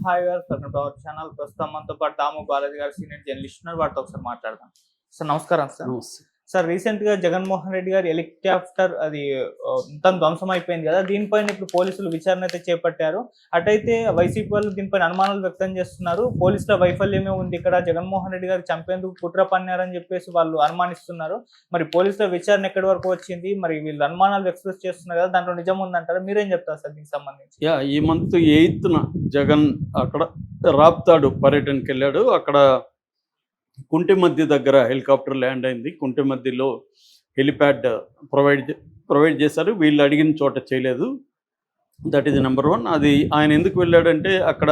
Hi గారు, welcome to our channel. ప్రస్తుతం మనతో పాటు దాము బాలాజీ గారు సీనియర్ జర్నలిస్ట్ ఉన్నారు. వాటితో ఒకసారి మాట్లాడదాం. సార్ నమస్కారం సార్. నమస్తే. సార్ రీసెంట్ గా జగన్మోహన్ రెడ్డి గారి హెలికాప్టర్ అది మొత్తం ధ్వంసం అయిపోయింది కదా, దీనిపైన ఇప్పుడు పోలీసులు విచారణ అయితే చేపట్టారు. అటైతే వైసీపీ వాళ్ళు దీనిపైన అనుమానాలు వ్యక్తం చేస్తున్నారు. పోలీసుల వైఫల్యమే ఉంది, ఇక్కడ జగన్మోహన్ రెడ్డి గారు చంపేందుకు కుట్ర పన్నారని చెప్పేసి వాళ్ళు అనుమానిస్తున్నారు. మరి పోలీసుల విచారణ ఎక్కడి వరకు వచ్చింది, మరి వీళ్ళు అనుమానాలు ఎక్స్ప్రెస్ చేస్తున్నారు కదా, దాంట్లో నిజం ఉందంటారా? మీరేం చెప్తారు సార్ దీనికి సంబంధించి? ఈ మంత్ 8న జగన్ అక్కడ రాప్తాడు పర్యటనకి వెళ్ళాడు. అక్కడ కుంటిమద్ది దగ్గర హెలికాప్టర్ ల్యాండ్ అయింది. కుంటిమద్దిలో హెలిప్యాడ్ ప్రొవైడ్ చేశారు. వీళ్ళు అడిగిన చోట చేయలేదు. That is number 1. అది ఆయన ఎందుకు వెళ్ళాడంటే అక్కడ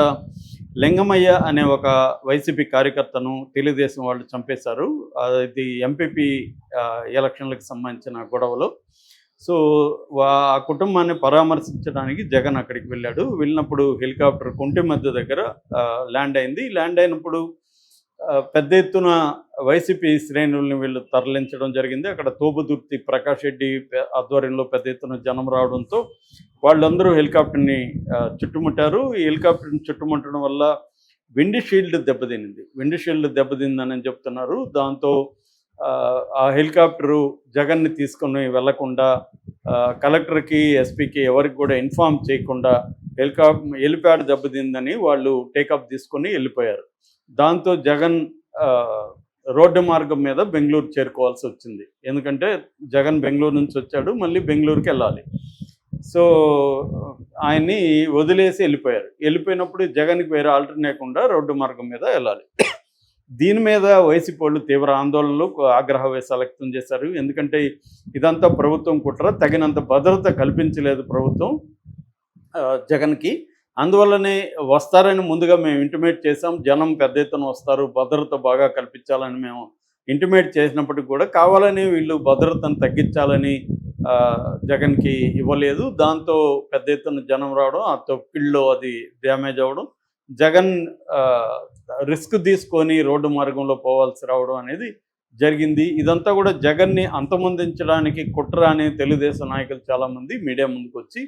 లింగమయ్య అనే ఒక వైసీపీ కార్యకర్తను తెలుగుదేశం వాళ్ళు చంపేశారు. అది ఎంపీపీ ఎలక్షన్లకు సంబంధించిన గొడవలో. సో ఆ కుటుంబాన్ని పరామర్శించడానికి జగన్ అక్కడికి వెళ్ళాడు. వెళ్ళినప్పుడు హెలికాప్టర్ కుంటిమద్ది దగ్గర ల్యాండ్ అయింది. ల్యాండ్ అయినప్పుడు పెద్ద ఎత్తున వైసీపీ శ్రేణుల్ని వీళ్ళు తరలించడం జరిగింది. అక్కడ తోపుదుర్తి ప్రకాష్ రెడ్డి ఆధ్వర్యంలో పెద్ద ఎత్తున జనం రావడంతో వాళ్ళందరూ హెలికాప్టర్ని చుట్టుముట్టారు. ఈ హెలికాప్టర్ని చుట్టుముట్టడం వల్ల విండ్ షీల్డ్ దెబ్బతిందని చెప్తున్నారు. దాంతో ఆ హెలికాప్టరు జగన్ని తీసుకొని వెళ్లకుండా కలెక్టర్కి, ఎస్పీకి ఎవరికి కూడా ఇన్ఫార్మ్ చేయకుండా హెలిప్యాడ్ దెబ్బతిందని వాళ్ళు టేకప్ తీసుకొని వెళ్ళిపోయారు. దాంతో జగన్ రోడ్డు మార్గం మీద బెంగళూరు చేరుకోవాల్సి వచ్చింది. ఎందుకంటే జగన్ బెంగళూరు నుంచి వచ్చాడు, మళ్ళీ బెంగళూరుకి వెళ్ళాలి. సో ఆయన్ని వదిలేసి వెళ్ళిపోయినప్పుడు జగన్కి వేరే ఆల్టర్ లేకుండా రోడ్డు మార్గం మీద వెళ్ళాలి. దీని మీద వైసీపీ వాళ్ళు తీవ్ర ఆందోళనలు, ఆగ్రహవేశాలు వ్యక్తం చేశారు. ఎందుకంటే ఇదంతా ప్రభుత్వం కుట్ర, తగినంత భద్రత కల్పించలేదు ప్రభుత్వం జగన్కి. అందువల్లనే వస్తారని ముందుగా మేము ఇంటిమేట్ చేసాం. జనం పెద్ద ఎత్తున వస్తారు, భద్రత బాగా కల్పించాలని మేము ఇంటిమేట్ చేసినప్పటికి కూడా కావాలని వీళ్ళు భద్రతను తగ్గించాలని జగన్కి ఇవ్వలేదు. దాంతో పెద్ద ఎత్తున జనం రావడం, ఆ తొక్కిళ్ళు అది డ్యామేజ్ అవ్వడం, జగన్ రిస్క్ తీసుకొని రోడ్డు మార్గంలో పోవాల్సి రావడం అనేది జరిగింది. ఇదంతా కూడా జగన్ని అంతమొందించడానికి కుట్ర అని తెలుగుదేశం నాయకులు చాలామంది మీడియా ముందుకు వచ్చి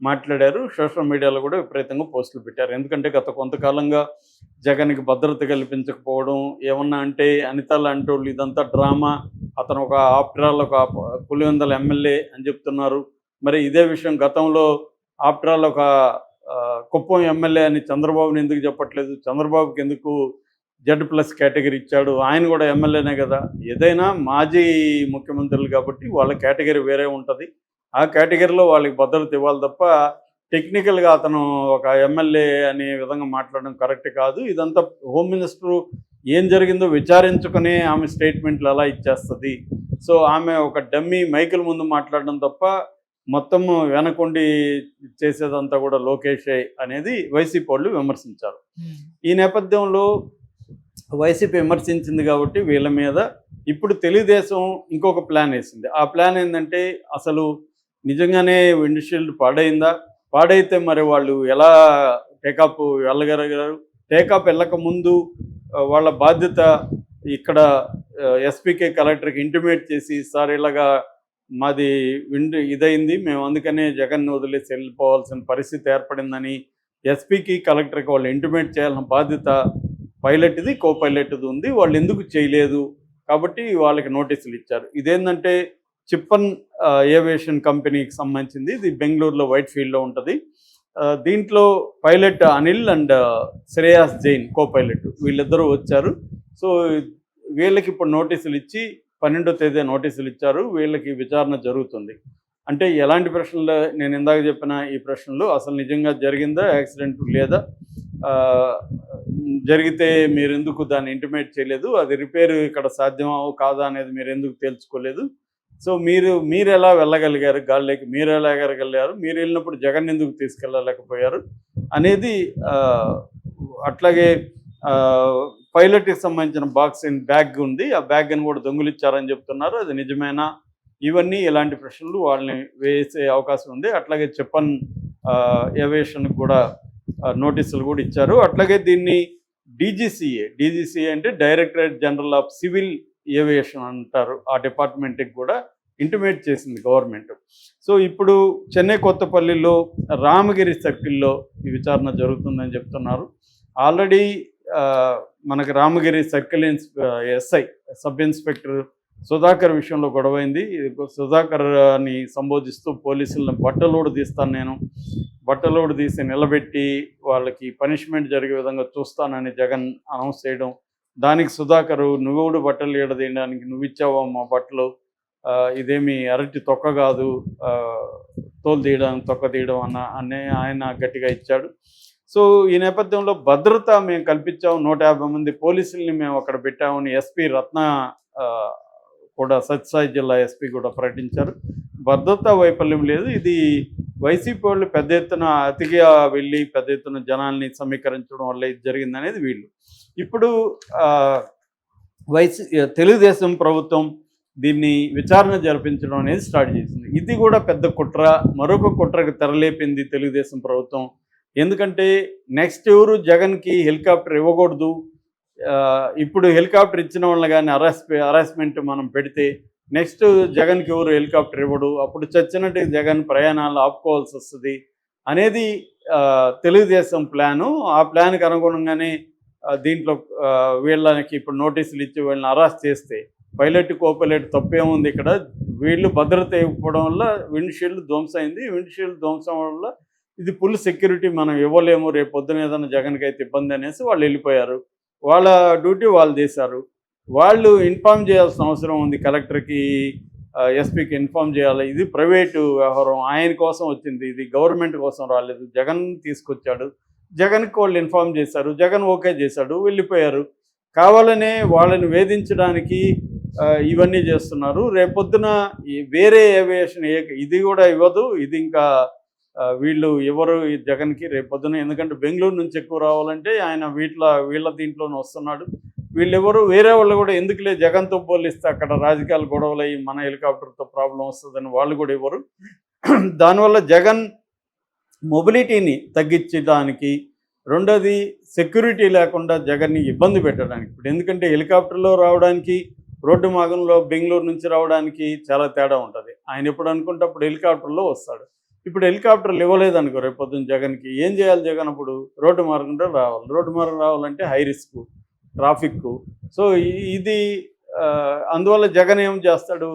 మాట్లాడారు. సోషల్ మీడియాలో కూడా విపరీతంగా పోస్టులు పెట్టారు. ఎందుకంటే గత కొంతకాలంగా జగన్కి భద్రత కల్పించకపోవడం, ఏమన్నా అంటే అనిత లాంటి వాళ్ళు ఇదంతా డ్రామా, అతను ఒక ఆఫ్టర్ ఆల్ ఒక పులివెందుల ఎమ్మెల్యే అని చెప్తున్నారు. మరి ఇదే విషయం గతంలో ఆఫ్టర్ ఆల్ ఒక కుప్పం ఎమ్మెల్యే అని చంద్రబాబుని ఎందుకు చెప్పట్లేదు? చంద్రబాబుకి ఎందుకు Z+ కేటగిరీ ఇచ్చాడు? ఆయన కూడా ఎమ్మెల్యేనే కదా. ఏదైనా మాజీ ముఖ్యమంత్రులు కాబట్టి వాళ్ళ కేటగిరీ వేరే ఉంటుంది. ఆ కేటగిరీలో వాళ్ళకి భద్రత ఇవ్వాలి తప్ప టెక్నికల్గా అతను ఒక ఎమ్మెల్యే అనే విధంగా మాట్లాడడం కరెక్ట్ కాదు. ఇదంతా హోమ్ మినిస్టరు ఏం జరిగిందో విచారించుకునే ఆమె స్టేట్మెంట్లు అలా ఇచ్చేస్తుంది. సో ఆమె ఒక డమ్మీ మైకుల ముందు మాట్లాడడం తప్ప మొత్తము వెనకొండి చేసేదంతా కూడా లోకేషే అనేది వైసీపీ వాళ్ళు విమర్శించారు. ఈ నేపథ్యంలో వైసీపీ విమర్శించింది కాబట్టి వీళ్ళ మీద ఇప్పుడు తెలుగుదేశం ఇంకొక ప్లాన్ వేసింది. ఆ ప్లాన్ ఏంటంటే అసలు నిజంగానే విండ్షీల్డ్ పాడైందా? పాడైతే మరి వాళ్ళు ఎలా టేకాప్ వెళ్ళగలిగారు? టేకాప్ వెళ్ళక ముందు వాళ్ళ బాధ్యత ఇక్కడ ఎస్పీకే కలెక్టర్కి ఇంటిమేట్ చేసి, సార్ ఇలాగా మాది ఇదైంది, మేము అందుకనే జగన్ వదిలేసి వెళ్ళిపోవాల్సిన పరిస్థితి ఏర్పడిందని ఎస్పీకి కలెక్టర్కి వాళ్ళు ఇంటిమేట్ చేయాల్సిన బాధ్యత పైలట్ది, కో పైలట్ది ఉంది. వాళ్ళు ఎందుకు చేయలేదు కాబట్టి వాళ్ళకి నోటీసులు ఇచ్చారు. ఇదేంటంటే చిప్పన్ ఏవియేషన్ కంపెనీకి సంబంధించింది. ఇది బెంగళూరులో వైట్ ఫీల్డ్లో ఉంటుంది. దీంట్లో pilot Anil and Shreyas Jain co pilot వీళ్ళిద్దరూ వచ్చారు. సో వీళ్ళకి ఇప్పుడు నోటీసులు ఇచ్చి 12వ తేదీ నోటీసులు ఇచ్చారు. వీళ్ళకి విచారణ జరుగుతుంది. అంటే ఎలాంటి ప్రశ్నలు? నేను ఇందాక చెప్పిన ఈ ప్రశ్నలు, అసలు నిజంగా జరిగిందా యాక్సిడెంట్ లేదా, జరిగితే మీరు ఎందుకు దాన్ని ఇంటిమేట్ చేయలేదు, అది రిపేర్ ఇక్కడ సాధ్యమా కాదా అనేది మీరు ఎందుకు తేల్చుకోలేదు, సో మీరు ఎలా వెళ్ళగలిగారు గాల్లోకి, మీరు ఎలా ఎగరగలిగారు, మీరు వెళ్ళినప్పుడు జగన్ ఎందుకు తీసుకెళ్ళలేకపోయారు అనేది. అట్లాగే పైలట్కి సంబంధించిన బ్యాగ్ ఉంది, ఆ బ్యాగ్ని కూడా దొంగిలిచ్చారని చెప్తున్నారు. అది నిజమేనా? ఇవన్నీ ఇలాంటి ప్రశ్నలు వాళ్ళని వేసే అవకాశం ఉంది. అట్లాగే చెప్పన్ ఏవియేషన్కి కూడా నోటీసులు కూడా ఇచ్చారు. అట్లాగే దీన్ని డీజీసీఏ అంటే directorate general of civil aviation అంటారు, ఆ డిపార్ట్మెంట్కి కూడా ఇంటిమేట్ చేసింది గవర్నమెంట్. సో ఇప్పుడు చెన్నై కొత్తపల్లిలో రామగిరి సర్కిల్లో ఈ విచారణ జరుగుతుందని చెప్తున్నారు. ఆల్రెడీ మనకి Ramagiri circle SI sub inspector Sudhakar విషయంలో గొడవైంది. సుధాకర్ని సంబోధిస్తూ పోలీసులను బట్టలోడు తీస్తాను, నేను బట్టలోడు తీసి నిలబెట్టి వాళ్ళకి పనిష్మెంట్ జరిగే విధంగా చూస్తానని జగన్ అనౌన్స్ చేయడం, దానికి సుధాకర్ నువ్వు కూడా బట్టలు తీయడానికి నువ్వు ఇచ్చావా మా బట్టలు, ఇదేమి అరటి తొక్క కాదు, తోలు తీయడం తొక్క తీయడం అనే ఆయన గట్టిగా ఇచ్చాడు. సో ఈ నేపథ్యంలో భద్రత మేము కల్పించాము, 150 మంది పోలీసుల్ని మేము అక్కడ పెట్టామని ఎస్పీ రత్న కూడా సత్యసాయి జిల్లా ఎస్పీ కూడా ప్రకటించారు. భద్రతా వైఫల్యం లేదు, ఇది వైసీపీ వాళ్ళు పెద్ద ఎత్తున అతిగా వెళ్ళి పెద్ద ఎత్తున జనాల్ని సమీకరించడం వల్ల ఇది జరిగిందనేది వీళ్ళు. ఇప్పుడు తెలుగుదేశం ప్రభుత్వం దీన్ని విచారణ జరిపించడం అనేది స్టార్ట్ చేసింది. ఇది కూడా పెద్ద కుట్ర, మరొక కుట్రకు తెరలేపింది తెలుగుదేశం ప్రభుత్వం. ఎందుకంటే నెక్స్ట్ ఎవరు జగన్కి హెలికాప్టర్ ఇవ్వకూడదు, ఇప్పుడు హెలికాప్టర్ ఇచ్చిన వాళ్ళని కానీ హరాస్మెంట్ మనం పెడితే నెక్స్ట్ జగన్కి ఎవరు హెలికాప్టర్ ఇవ్వడు, అప్పుడు చచ్చినట్టు జగన్ ప్రయాణాలు ఆపుకోవాల్సి వస్తుంది అనేది తెలుగుదేశం ప్లాను. ఆ ప్లాన్కి అనుగుణంగానే దీంట్లో వీళ్ళకి ఇప్పుడు నోటీసులు ఇచ్చి వీళ్ళని అరెస్ట్ చేస్తే పైలట్ కోపైలట్ తప్పేముంది ఇక్కడ, వీళ్ళు భద్రత ఇవ్వడం వల్ల విండ్షీల్డ్ ధ్వంసం అయింది. విండ్షీల్డ్ ధ్వంసం వల్ల ఇది ఫుల్ సెక్యూరిటీ మనం ఇవ్వలేము, రేపు పొద్దున ఏదైనా జగన్కి అయితే ఇబ్బంది అనేసి వాళ్ళు వెళ్ళిపోయారు. వాళ్ళ డ్యూటీ వాళ్ళు చేశారు. వాళ్ళు ఇన్ఫామ్ చేయాల్సిన అవసరం ఉంది, కలెక్టర్కి ఎస్పీకి ఇన్ఫామ్ చేయాలి. ఇది ప్రైవేటు వ్యవహారం, ఆయన కోసం వచ్చింది, ఇది గవర్నమెంట్ కోసం రాలేదు. జగన్ తీసుకొచ్చాడు, జగన్కి వాళ్ళు ఇన్ఫామ్ చేశారు, జగన్ ఓకే చేశాడు, వెళ్ళిపోయారు. కావాలనే వాళ్ళని వేధించడానికి ఇవన్నీ చేస్తున్నారు. రేపొద్దున వేరే ఏవియేషన్ ఇది కూడా ఇవ్వదు, ఇది ఇంకా వీళ్ళు ఎవరు ఈ జగన్కి రేపొద్దున, ఎందుకంటే బెంగళూరు నుంచి ఎక్కువ రావాలంటే ఆయన వీళ్ళ దీంట్లోనే వస్తున్నాడు. వీళ్ళెవరు వేరే వాళ్ళు కూడా ఎందుకులే జగన్తో పోలిస్తే అక్కడ రాజకీయాలు గొడవలు అయ్యి మన హెలికాప్టర్తో ప్రాబ్లం వస్తుందని వాళ్ళు కూడా ఇవ్వరు. దానివల్ల జగన్ మొబిలిటీని తగ్గించడానికి, రెండోది సెక్యూరిటీ లేకుండా జగన్ని ఇబ్బంది పెట్టడానికి. ఇప్పుడు ఎందుకంటే హెలికాప్టర్లో రావడానికి రోడ్డు మార్గంలో బెంగళూరు నుంచి రావడానికి చాలా తేడా ఉంటుంది. ఆయన ఎప్పుడు అనుకుంటే అప్పుడు హెలికాప్టర్లో వస్తాడు. ఇప్పుడు హెలికాప్టర్లు ఇవ్వలేదనుకో రేపు పొద్దున్న జగన్కి ఏం చేయాలి జగన్, అప్పుడు రోడ్డు మార్గంలో రావాలి. రోడ్డు మార్గం రావాలంటే హై రిస్క్, ట్రాఫిక్. సో ఇది అందువల్ల జగన్ ఏం చేస్తాడు,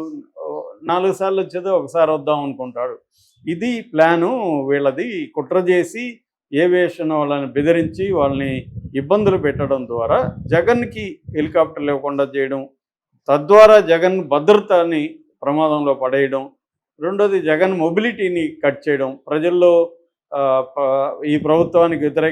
4 సార్లు వచ్చేది ఒకసారి వద్దాం అనుకుంటాడు. ఇది ప్లాను వీళ్ళది. కుట్ర చేసి ఏవియేషన్ వాళ్ళని బెదిరించి వాళ్ళని ఇబ్బందులు పెట్టడం ద్వారా జగన్కి హెలికాప్టర్లు ఇవ్వకుండా చేయడం, తద్వారా జగన్ భద్రతని ప్రమాదంలో పడేయడం, రెండోది జగన్ మొబిలిటీని కట్ చేయడం, ప్రజల్లో ఈ ప్రభుత్వానికి వ్యతిరేక